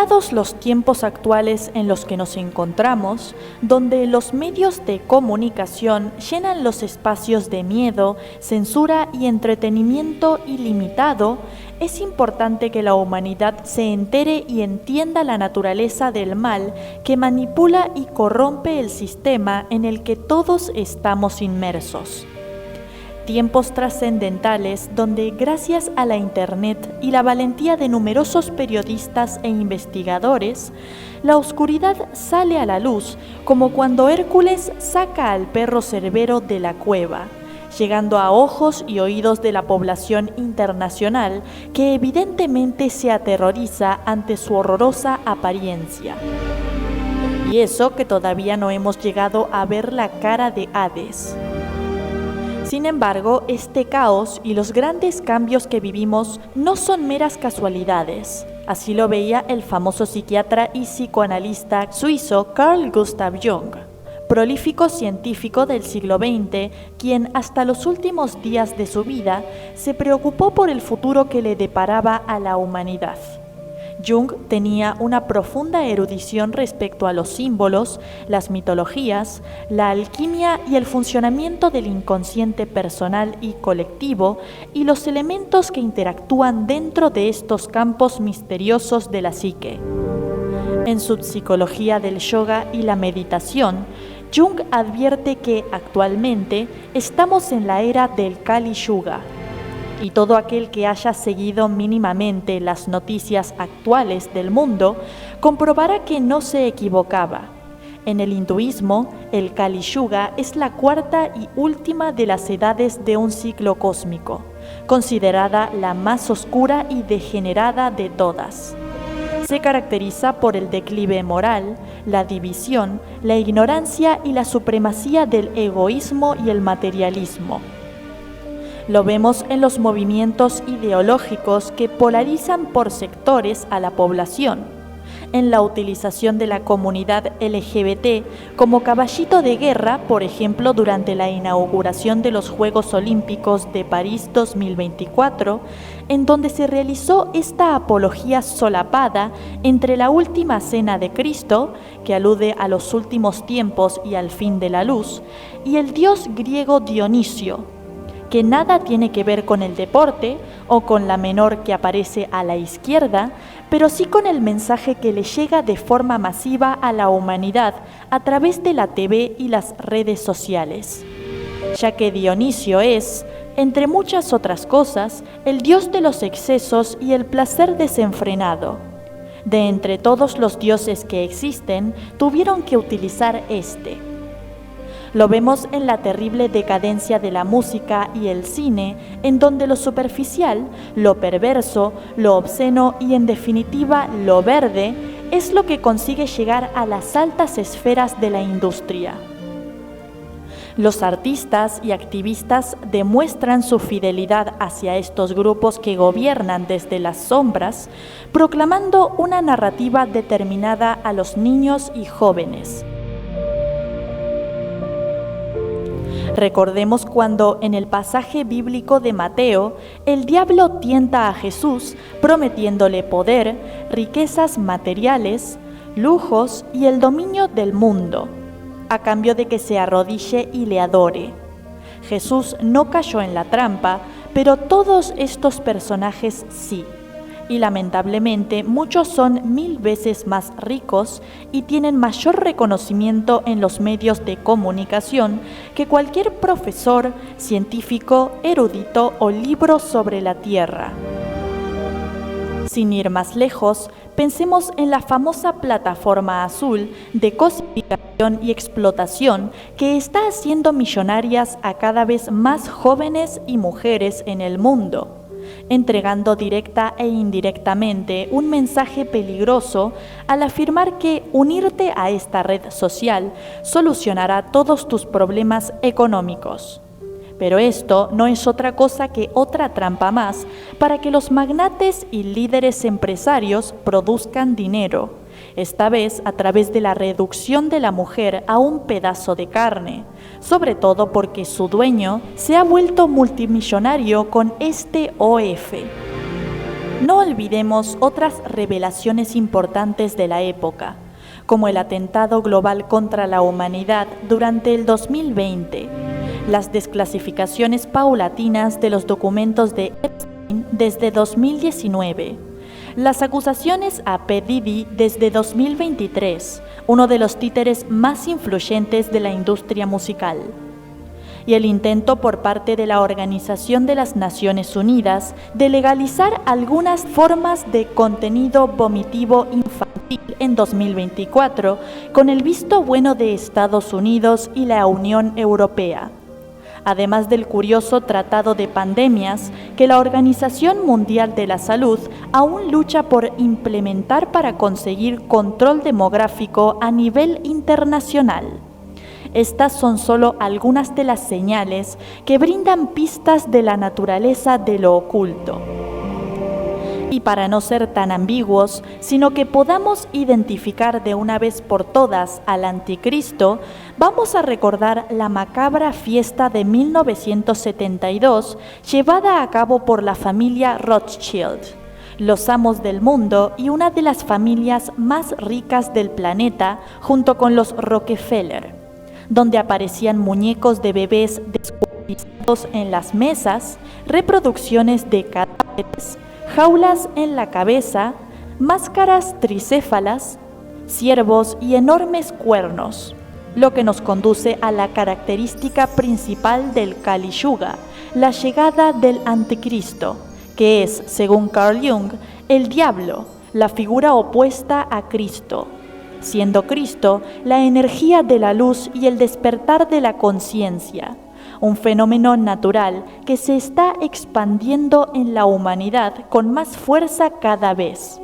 Dados los tiempos actuales en los que nos encontramos, donde los medios de comunicación llenan los espacios de miedo, censura y entretenimiento ilimitado, es importante que la humanidad se entere y entienda la naturaleza del mal que manipula y corrompe el sistema en el que todos estamos inmersos. Tiempos trascendentales donde, gracias a la Internet y la valentía de numerosos periodistas e investigadores, la oscuridad sale a la luz como cuando Hércules saca al perro Cerbero de la cueva, llegando a ojos y oídos de la población internacional que evidentemente se aterroriza ante su horrorosa apariencia. Y eso que todavía no hemos llegado a ver la cara de Hades. Sin embargo, este caos y los grandes cambios que vivimos no son meras casualidades. Así lo veía el famoso psiquiatra y psicoanalista suizo Carl Gustav Jung, prolífico científico del siglo XX, quien hasta los últimos días de su vida se preocupó por el futuro que le deparaba a la humanidad. Jung tenía una profunda erudición respecto a los símbolos, las mitologías, la alquimia y el funcionamiento del inconsciente personal y colectivo y los elementos que interactúan dentro de estos campos misteriosos de la psique. En su Psicología del Yoga y la Meditación, Jung advierte que actualmente estamos en la era del Kali Yuga, y todo aquel que haya seguido mínimamente las noticias actuales del mundo comprobará que no se equivocaba. En el hinduismo, el Kali Yuga es la cuarta y última de las edades de un ciclo cósmico, considerada la más oscura y degenerada de todas. Se caracteriza por el declive moral, la división, la ignorancia y la supremacía del egoísmo y el materialismo. Lo vemos en los movimientos ideológicos que polarizan por sectores a la población, en la utilización de la comunidad LGBT como caballito de guerra, por ejemplo, durante la inauguración de los Juegos Olímpicos de París 2024, en donde se realizó esta apología solapada entre la última cena de Cristo, que alude a los últimos tiempos y al fin de la luz, y el dios griego Dionisio, que nada tiene que ver con el deporte o con la menor que aparece a la izquierda, pero sí con el mensaje que le llega de forma masiva a la humanidad a través de la TV y las redes sociales, ya que Dionisio es, entre muchas otras cosas, el dios de los excesos y el placer desenfrenado. De entre todos los dioses que existen, tuvieron que utilizar este. Lo vemos en la terrible decadencia de la música y el cine, en donde lo superficial, lo perverso, lo obsceno y en definitiva lo verde es lo que consigue llegar a las altas esferas de la industria. Los artistas y activistas demuestran su fidelidad hacia estos grupos que gobiernan desde las sombras, proclamando una narrativa determinada a los niños y jóvenes. Recordemos cuando en el pasaje bíblico de Mateo, el diablo tienta a Jesús prometiéndole poder, riquezas materiales, lujos y el dominio del mundo, a cambio de que se arrodille y le adore. Jesús no cayó en la trampa, pero todos estos personajes sí. Y lamentablemente muchos son 1000 veces más ricos y tienen mayor reconocimiento en los medios de comunicación que cualquier profesor, científico, erudito o libro sobre la Tierra. Sin ir más lejos, pensemos en la famosa plataforma azul de cosificación y explotación que está haciendo millonarias a cada vez más jóvenes y mujeres en el mundo, entregando directa e indirectamente un mensaje peligroso al afirmar que unirte a esta red social solucionará todos tus problemas económicos. Pero esto no es otra cosa que otra trampa más para que los magnates y líderes empresarios produzcan dinero, esta vez a través de la reducción de la mujer a un pedazo de carne, sobre todo porque su dueño se ha vuelto multimillonario con este OF. No olvidemos otras revelaciones importantes de la época, como el atentado global contra la humanidad durante el 2020, las desclasificaciones paulatinas de los documentos de Epstein desde 2019, las acusaciones a P. Diddy desde 2023, uno de los títeres más influyentes de la industria musical, y el intento por parte de la Organización de las Naciones Unidas de legalizar algunas formas de contenido vomitivo infantil en 2024, con el visto bueno de Estados Unidos y la Unión Europea. Además del curioso Tratado de Pandemias que la Organización Mundial de la Salud aún lucha por implementar para conseguir control demográfico a nivel internacional. Estas son solo algunas de las señales que brindan pistas de la naturaleza de lo oculto. Y para no ser tan ambiguos, sino que podamos identificar de una vez por todas al anticristo, vamos a recordar la macabra fiesta de 1972 llevada a cabo por la familia Rothschild, los amos del mundo y una de las familias más ricas del planeta junto con los Rockefeller, donde aparecían muñecos de bebés descuartizados en las mesas, reproducciones de cadáveres, jaulas en la cabeza, máscaras tricéfalas, ciervos y enormes cuernos, lo que nos conduce a la característica principal del Kali Yuga, la llegada del anticristo, que es, según Carl Jung, el diablo, la figura opuesta a Cristo, siendo Cristo la energía de la luz y el despertar de la conciencia, un fenómeno natural que se está expandiendo en la humanidad con más fuerza cada vez,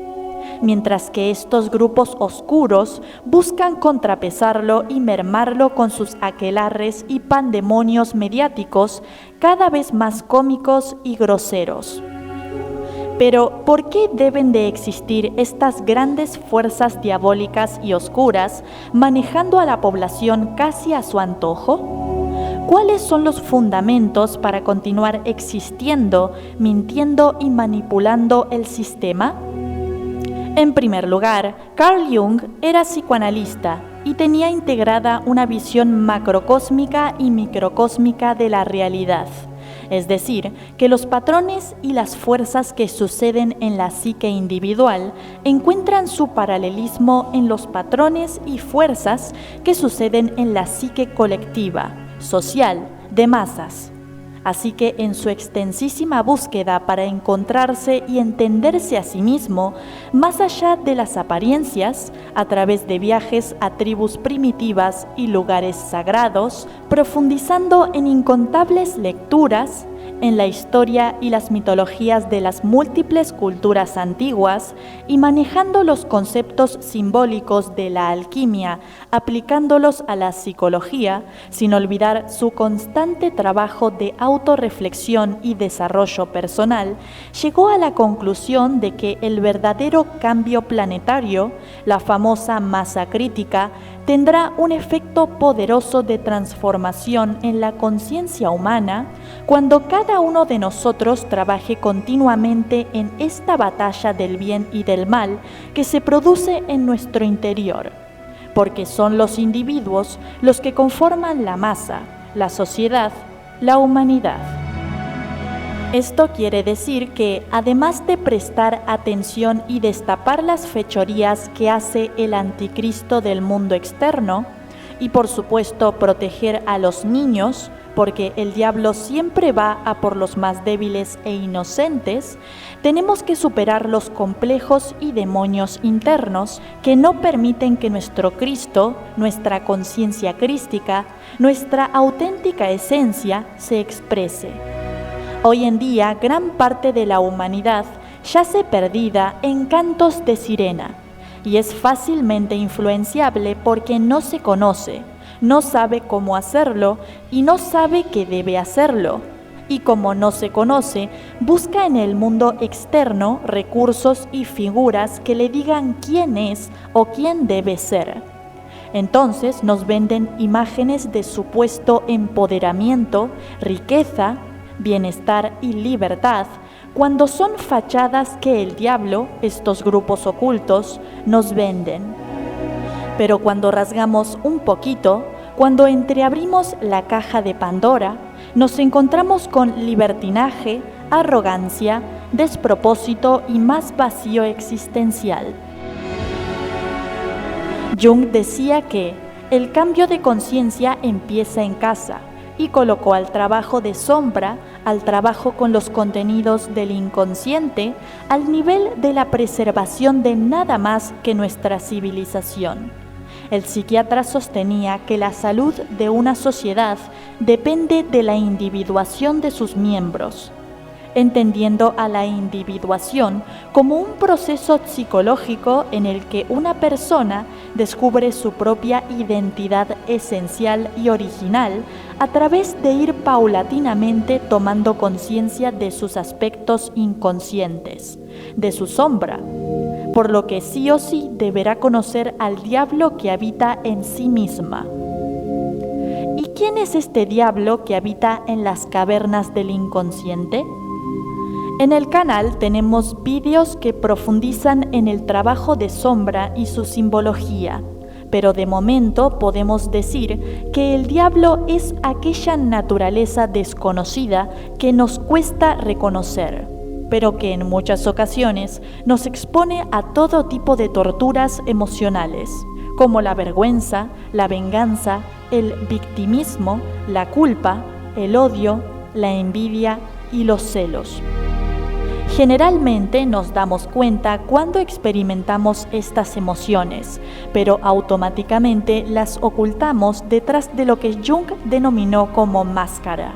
mientras que estos grupos oscuros buscan contrapesarlo y mermarlo con sus aquelarres y pandemonios mediáticos cada vez más cómicos y groseros. Pero, ¿por qué deben de existir estas grandes fuerzas diabólicas y oscuras manejando a la población casi a su antojo? ¿Cuáles son los fundamentos para continuar existiendo, mintiendo y manipulando el sistema? En primer lugar, Carl Jung era psicoanalista y tenía integrada una visión macrocósmica y microcósmica de la realidad. Es decir, que los patrones y las fuerzas que suceden en la psique individual encuentran su paralelismo en los patrones y fuerzas que suceden en la psique colectiva, social, de masas. Así que en su extensísima búsqueda para encontrarse y entenderse a sí mismo, más allá de las apariencias, a través de viajes a tribus primitivas y lugares sagrados, profundizando en incontables lecturas, en la historia y las mitologías de las múltiples culturas antiguas y manejando los conceptos simbólicos de la alquimia, aplicándolos a la psicología, sin olvidar su constante trabajo de autorreflexión y desarrollo personal, llegó a la conclusión de que el verdadero cambio planetario, la famosa masa crítica, tendrá un efecto poderoso de transformación en la conciencia humana cuando cada uno de nosotros trabaje continuamente en esta batalla del bien y del mal que se produce en nuestro interior, porque son los individuos los que conforman la masa, la sociedad, la humanidad. Esto quiere decir que, además de prestar atención y destapar las fechorías que hace el anticristo del mundo externo, y por supuesto proteger a los niños, porque el diablo siempre va a por los más débiles e inocentes, tenemos que superar los complejos y demonios internos que no permiten que nuestro Cristo, nuestra conciencia crística, nuestra auténtica esencia se exprese. Hoy en día, gran parte de la humanidad yace perdida en cantos de sirena y es fácilmente influenciable porque no se conoce, no sabe cómo hacerlo y no sabe que debe hacerlo. Y como no se conoce, busca en el mundo externo recursos y figuras que le digan quién es o quién debe ser. Entonces nos venden imágenes de supuesto empoderamiento, riqueza, bienestar y libertad, cuando son fachadas que el diablo, estos grupos ocultos, nos venden. Pero cuando rasgamos un poquito, cuando entreabrimos la caja de Pandora, nos encontramos con libertinaje, arrogancia, despropósito y más vacío existencial. Jung decía que el cambio de conciencia empieza en casa y colocó al trabajo de sombra, al trabajo con los contenidos del inconsciente, al nivel de la preservación de nada más que nuestra civilización. El psiquiatra sostenía que la salud de una sociedad depende de la individuación de sus miembros, entendiendo a la individuación como un proceso psicológico en el que una persona descubre su propia identidad esencial y original a través de ir paulatinamente tomando conciencia de sus aspectos inconscientes, de su sombra, por lo que sí o sí deberá conocer al diablo que habita en sí misma. ¿Y quién es este diablo que habita en las cavernas del inconsciente? En el canal tenemos vídeos que profundizan en el trabajo de sombra y su simbología, pero de momento podemos decir que el diablo es aquella naturaleza desconocida que nos cuesta reconocer, pero que en muchas ocasiones nos expone a todo tipo de torturas emocionales, como la vergüenza, la venganza, el victimismo, la culpa, el odio, la envidia y los celos. Generalmente nos damos cuenta cuando experimentamos estas emociones, pero automáticamente las ocultamos detrás de lo que Jung denominó como máscara.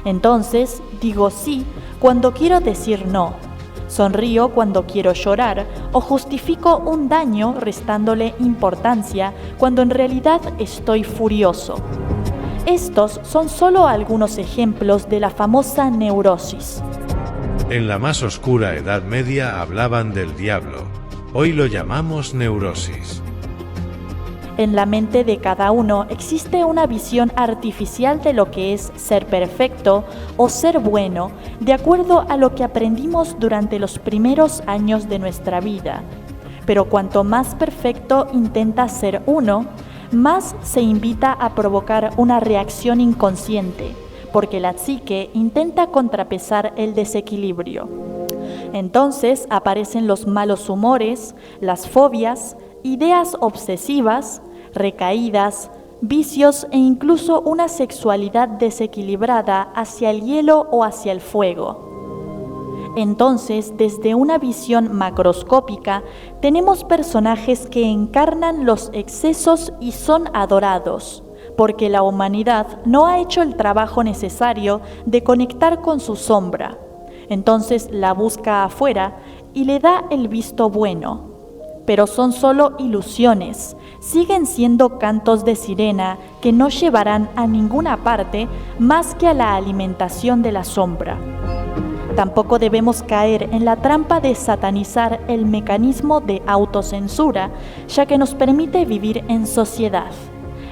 Entonces, digo sí cuando quiero decir no, sonrío cuando quiero llorar o justifico un daño restándole importancia cuando en realidad estoy furioso. Estos son solo algunos ejemplos de la famosa neurosis. En la más oscura Edad Media hablaban del diablo. Hoy lo llamamos neurosis. En la mente de cada uno existe una visión artificial de lo que es ser perfecto o ser bueno, de acuerdo a lo que aprendimos durante los primeros años de nuestra vida. Pero cuanto más perfecto intenta ser uno, más se invita a provocar una reacción inconsciente, porque la psique intenta contrapesar el desequilibrio. Entonces aparecen los malos humores, las fobias, ideas obsesivas, recaídas, vicios e incluso una sexualidad desequilibrada hacia el hielo o hacia el fuego. Entonces, desde una visión macroscópica, tenemos personajes que encarnan los excesos y son adorados, porque la humanidad no ha hecho el trabajo necesario de conectar con su sombra. Entonces la busca afuera y le da el visto bueno. Pero son solo ilusiones, siguen siendo cantos de sirena que no llevarán a ninguna parte más que a la alimentación de la sombra. Tampoco debemos caer en la trampa de satanizar el mecanismo de autocensura, ya que nos permite vivir en sociedad.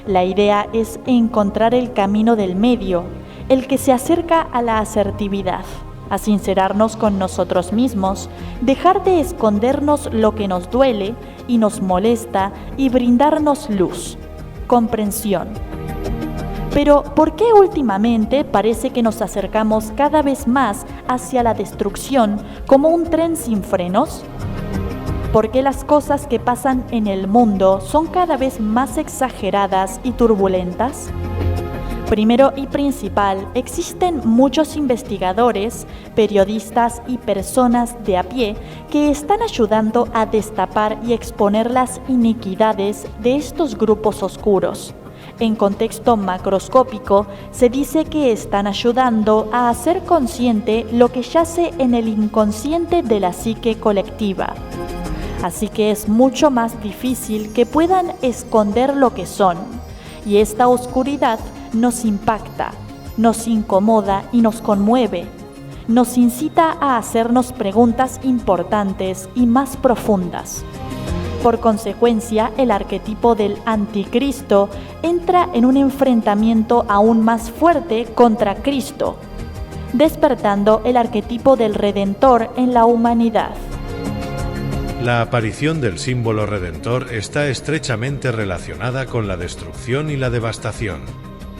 La idea es encontrar el camino del medio, el que se acerca a la asertividad, a sincerarnos con nosotros mismos, dejar de escondernos lo que nos duele y nos molesta y brindarnos luz, comprensión. Pero, ¿por qué últimamente parece que nos acercamos cada vez más hacia la destrucción como un tren sin frenos? ¿Por qué las cosas que pasan en el mundo son cada vez más exageradas y turbulentas? Primero y principal, existen muchos investigadores, periodistas y personas de a pie que están ayudando a destapar y exponer las iniquidades de estos grupos oscuros. En contexto macroscópico, se dice que están ayudando a hacer consciente lo que yace en el inconsciente de la psique colectiva. Así que es mucho más difícil que puedan esconder lo que son, y esta oscuridad nos impacta, nos incomoda y nos conmueve, nos incita a hacernos preguntas importantes y más profundas. Por consecuencia, el arquetipo del anticristo entra en un enfrentamiento aún más fuerte contra Cristo. despertando el arquetipo del Redentor en la humanidad. La aparición del símbolo redentor está estrechamente relacionada con la destrucción y la devastación.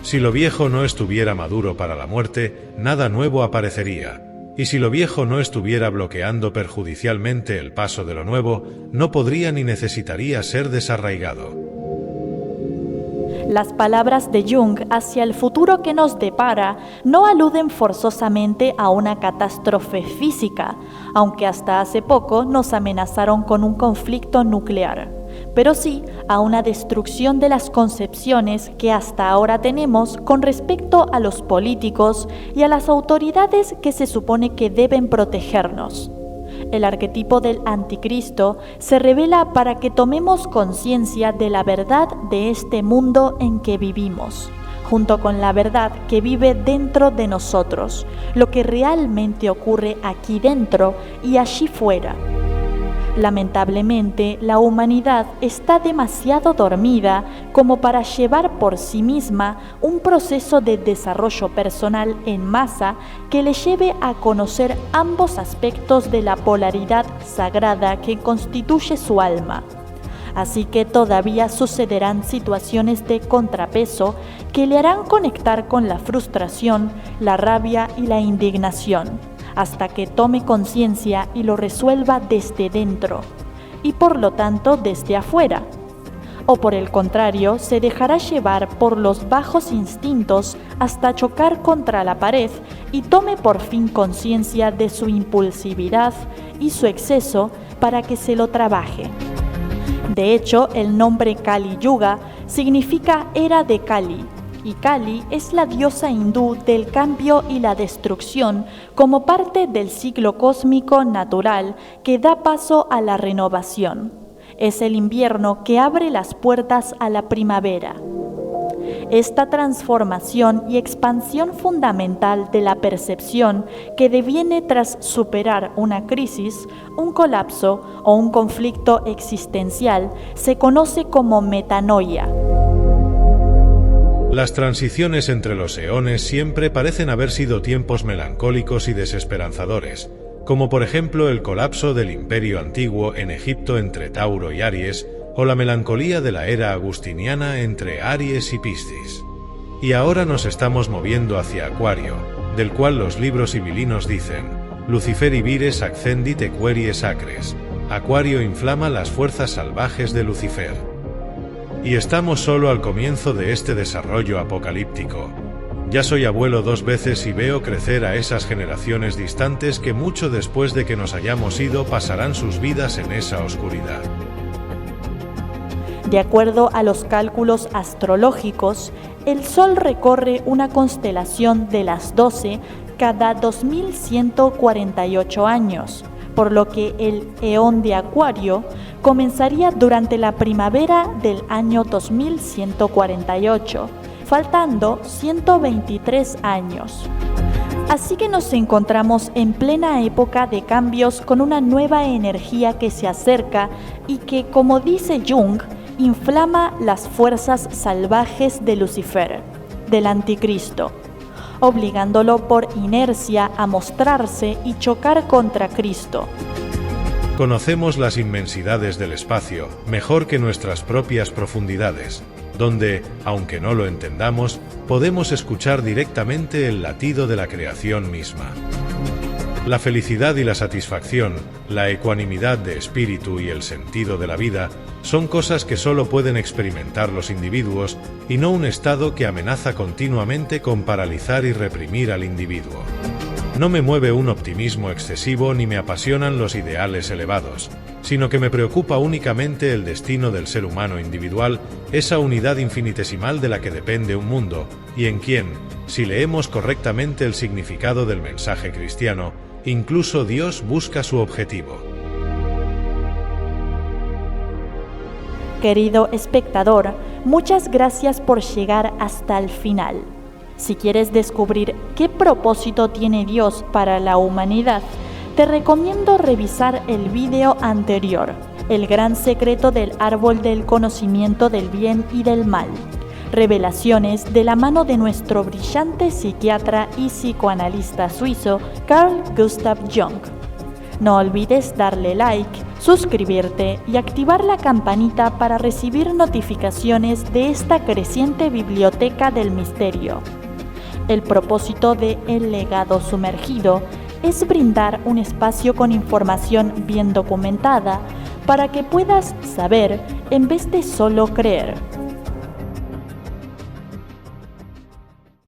Si lo viejo no estuviera maduro para la muerte, nada nuevo aparecería. Y si lo viejo no estuviera bloqueando perjudicialmente el paso de lo nuevo, no podría ni necesitaría ser desarraigado. Las palabras de Jung hacia el futuro que nos depara no aluden forzosamente a una catástrofe física, aunque hasta hace poco nos amenazaron con un conflicto nuclear, pero sí a una destrucción de las concepciones que hasta ahora tenemos con respecto a los políticos y a las autoridades que se supone que deben protegernos. El arquetipo del anticristo se revela para que tomemos conciencia de la verdad de este mundo en que vivimos, junto con la verdad que vive dentro de nosotros, lo que realmente ocurre aquí dentro y allí fuera. Lamentablemente, la humanidad está demasiado dormida como para llevar por sí misma un proceso de desarrollo personal en masa que le lleve a conocer ambos aspectos de la polaridad sagrada que constituye su alma. Así que todavía sucederán situaciones de contrapeso que le harán conectar con la frustración, la rabia y la indignación, hasta que tome conciencia y lo resuelva desde dentro, y por lo tanto desde afuera. O por el contrario, se dejará llevar por los bajos instintos hasta chocar contra la pared y tome por fin conciencia de su impulsividad y su exceso para que se lo trabaje. De hecho, el nombre Kali Yuga significa era de Kali, y Kali es la diosa hindú del cambio y la destrucción como parte del ciclo cósmico natural que da paso a la renovación. Es el invierno que abre las puertas a la primavera. Esta transformación y expansión fundamental de la percepción que deviene tras superar una crisis, un colapso o un conflicto existencial se conoce como metanoia. Las transiciones entre los eones siempre parecen haber sido tiempos melancólicos y desesperanzadores, como por ejemplo el colapso del Imperio Antiguo en Egipto entre Tauro y Aries, o la melancolía de la era agustiniana entre Aries y Piscis. Y ahora nos estamos moviendo hacia Acuario, del cual los libros sibilinos dicen: Luciferi vires accendit queries acres. Acuario inflama las fuerzas salvajes de Lucifer. Y estamos solo al comienzo de este desarrollo apocalíptico. Ya soy abuelo 2 veces y veo crecer a esas generaciones distantes que mucho después de que nos hayamos ido pasarán sus vidas en esa oscuridad. De acuerdo a los cálculos astrológicos, el Sol recorre una constelación de las 12 cada 2148 años, por lo que el eón de Acuario comenzaría durante la primavera del año 2148, faltando 123 años. Así que nos encontramos en plena época de cambios con una nueva energía que se acerca y que, como dice Jung, inflama las fuerzas salvajes de Lucifer, del anticristo, obligándolo por inercia a mostrarse y chocar contra Cristo. Conocemos las inmensidades del espacio mejor que nuestras propias profundidades, donde, aunque no lo entendamos, podemos escuchar directamente el latido de la creación misma. La felicidad y la satisfacción, la ecuanimidad de espíritu y el sentido de la vida son cosas que solo pueden experimentar los individuos y no un estado que amenaza continuamente con paralizar y reprimir al individuo. No me mueve un optimismo excesivo ni me apasionan los ideales elevados, sino que me preocupa únicamente el destino del ser humano individual, esa unidad infinitesimal de la que depende un mundo, y en quien, si leemos correctamente el significado del mensaje cristiano, incluso Dios busca su objetivo. Querido espectador, muchas gracias por llegar hasta el final. Si quieres descubrir qué propósito tiene Dios para la humanidad, te recomiendo revisar el video anterior, El gran secreto del árbol del conocimiento del bien y del mal. Revelaciones de la mano de nuestro brillante psiquiatra y psicoanalista suizo Carl Gustav Jung. No olvides darle like, suscribirte y activar la campanita para recibir notificaciones de esta creciente biblioteca del misterio. El propósito de El Legado Sumergido es brindar un espacio con información bien documentada para que puedas saber en vez de solo creer.